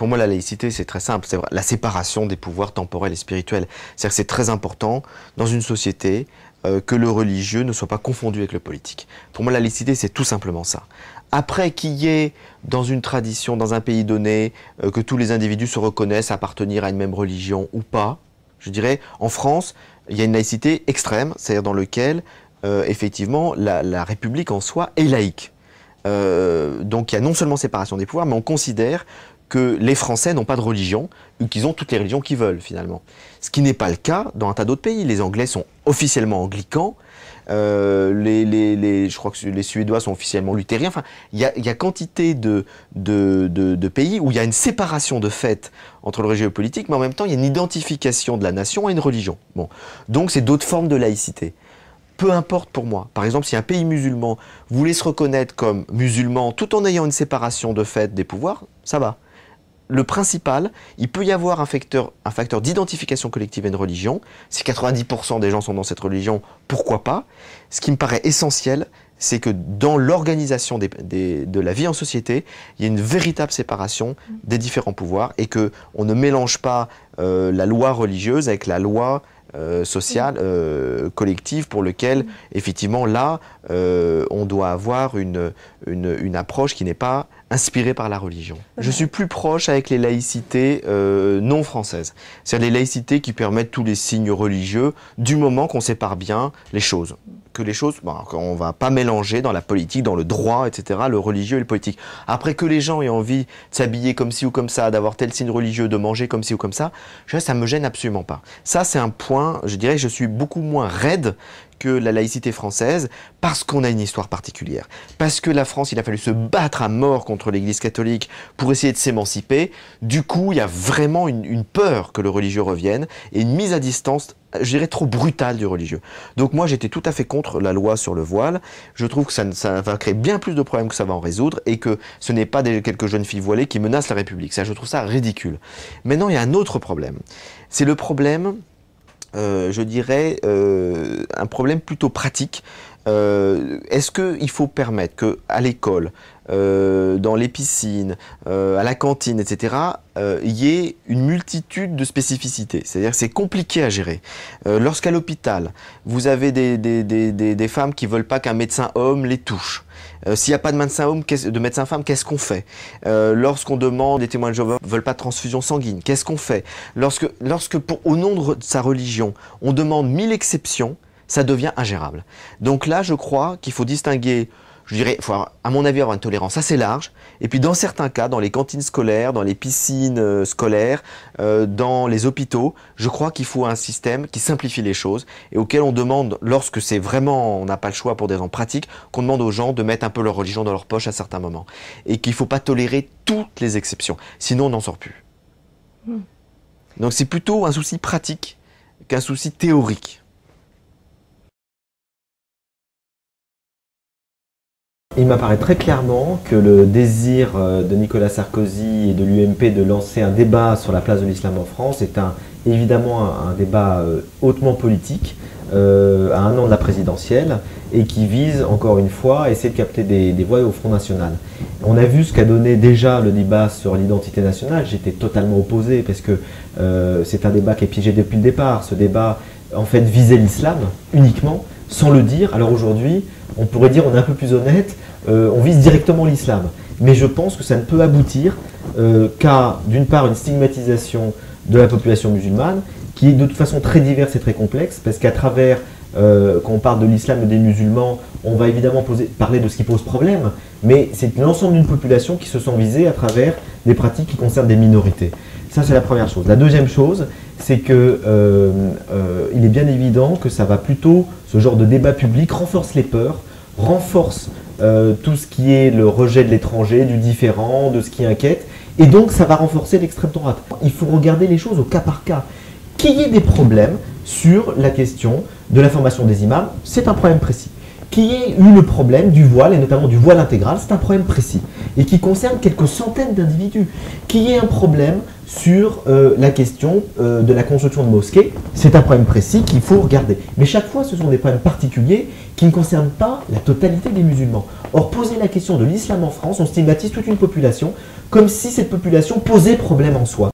Pour moi, la laïcité, c'est très simple. C'est la séparation des pouvoirs temporels et spirituels. C'est-à-dire que c'est très important dans une société que le religieux ne soit pas confondu avec le politique. Pour moi, la laïcité, c'est tout simplement ça. Après, qu'il y ait dans une tradition, dans un pays donné, que tous les individus se reconnaissent appartenir à une même religion ou pas, je dirais, en France, il y a une laïcité extrême, c'est-à-dire dans laquelle, effectivement, la République en soi est laïque. Donc il y a non seulement séparation des pouvoirs, mais on considère que les Français n'ont pas de religion, ou qu'ils ont toutes les religions qu'ils veulent, finalement. Ce qui n'est pas le cas dans un tas d'autres pays. Les Anglais sont officiellement anglicans, je crois que les Suédois sont officiellement luthériens. Enfin, il y a quantité de pays où il y a une séparation de fait entre le religieux et le politique, mais en même temps, il y a une identification de la nation à une religion. Bon. Donc, c'est d'autres formes de laïcité. Peu importe pour moi. Par exemple, si un pays musulman voulait se reconnaître comme musulman tout en ayant une séparation de fait des pouvoirs, ça va. Le principal, il peut y avoir un facteur d'identification collective à une religion. Si 90% des gens sont dans cette religion, pourquoi pas? Ce qui me paraît essentiel, c'est que dans l'organisation de la vie en société, il y a une véritable séparation des différents pouvoirs et qu'on ne mélange pas la loi religieuse avec la loi sociale, collective, pour lequel, effectivement, là, on doit avoir une approche qui n'est pas inspirée par la religion. Je suis plus proche avec les laïcités non françaises. C'est-à-dire les laïcités qui permettent tous les signes religieux, du moment qu'on sépare bien les choses. Que les choses, bon, on ne va pas mélanger dans la politique, dans le droit, etc., le religieux et le politique. Après, que les gens aient envie de s'habiller comme ci ou comme ça, d'avoir tel signe religieux, de manger comme ci ou comme ça me gêne absolument pas. Ça, c'est un point, je dirais, je suis beaucoup moins raide que la laïcité française, parce qu'on a une histoire particulière. Parce que la France, il a fallu se battre à mort contre l'Église catholique pour essayer de s'émanciper. Du coup, il y a vraiment une peur que le religieux revienne et une mise à distance, je dirais, trop brutale du religieux. Donc moi, j'étais tout à fait contre la loi sur le voile. Je trouve que ça va créer bien plus de problèmes que ça va en résoudre et que ce n'est pas quelques jeunes filles voilées qui menacent la République. Ça, je trouve ça ridicule. Maintenant, il y a un autre problème. C'est le problème... je dirais, un problème plutôt pratique. Est-ce qu'il faut permettre qu'à l'école, dans les piscines, à la cantine, etc., il y ait une multitude de spécificités? C'est-à-dire que c'est compliqué à gérer. Lorsqu'à l'hôpital, vous avez des femmes qui ne veulent pas qu'un médecin homme les touche. S'il n'y a pas de médecin homme, de médecin femme, qu'est-ce qu'on fait? Lorsqu'on demande, les témoins de Jéhovah ne veulent pas de transfusion sanguine, qu'est-ce qu'on fait? Lorsque au nom de sa religion, on demande 1000 exceptions, ça devient ingérable. Donc là, je crois qu'il faut distinguer, je dirais, il faut, à mon avis, avoir une tolérance assez large. Et puis dans certains cas, dans les cantines scolaires, dans les piscines scolaires, dans les hôpitaux, je crois qu'il faut un système qui simplifie les choses et auquel on demande, lorsque c'est vraiment, on n'a pas le choix pour des raisons pratiques, qu'on demande aux gens de mettre un peu leur religion dans leur poche à certains moments. Et qu'il ne faut pas tolérer toutes les exceptions. Sinon, on n'en sort plus. Donc c'est plutôt un souci pratique qu'un souci théorique. Il m'apparaît très clairement que le désir de Nicolas Sarkozy et de l'UMP de lancer un débat sur la place de l'islam en France est évidemment un débat hautement politique à un an de la présidentielle et qui vise encore une fois à essayer de capter des voix au Front National. On a vu ce qu'a donné déjà le débat sur l'identité nationale. J'étais totalement opposé parce que c'est un débat qui est piégé depuis le départ. Ce débat en fait visait l'islam uniquement, sans le dire. Alors aujourd'hui, on pourrait dire, on est un peu plus honnête, on vise directement l'islam. Mais je pense que ça ne peut aboutir qu'à, d'une part, une stigmatisation de la population musulmane, qui est de toute façon très diverse et très complexe, parce qu'à travers, quand on parle de l'islam et des musulmans, on va évidemment parler de ce qui pose problème, mais c'est l'ensemble d'une population qui se sent visée à travers des pratiques qui concernent des minorités. Ça, c'est la première chose. La deuxième chose, c'est que il est bien évident que ça va plutôt, ce genre de débat public renforce les peurs, renforce tout ce qui est le rejet de l'étranger, du différent, de ce qui inquiète, et donc ça va renforcer l'extrême droite. Il faut regarder les choses au cas par cas. Qu'il y ait des problèmes sur la question de la formation des imams, c'est un problème précis. Qu'il y ait eu le problème du voile, et notamment du voile intégral, c'est un problème précis, et qui concerne quelques centaines d'individus. Qu'il y ait un problème sur la question de la construction de mosquées, c'est un problème précis qu'il faut regarder. Mais chaque fois, ce sont des problèmes particuliers qui ne concernent pas la totalité des musulmans. Or, poser la question de l'islam en France, on stigmatise toute une population, comme si cette population posait problème en soi.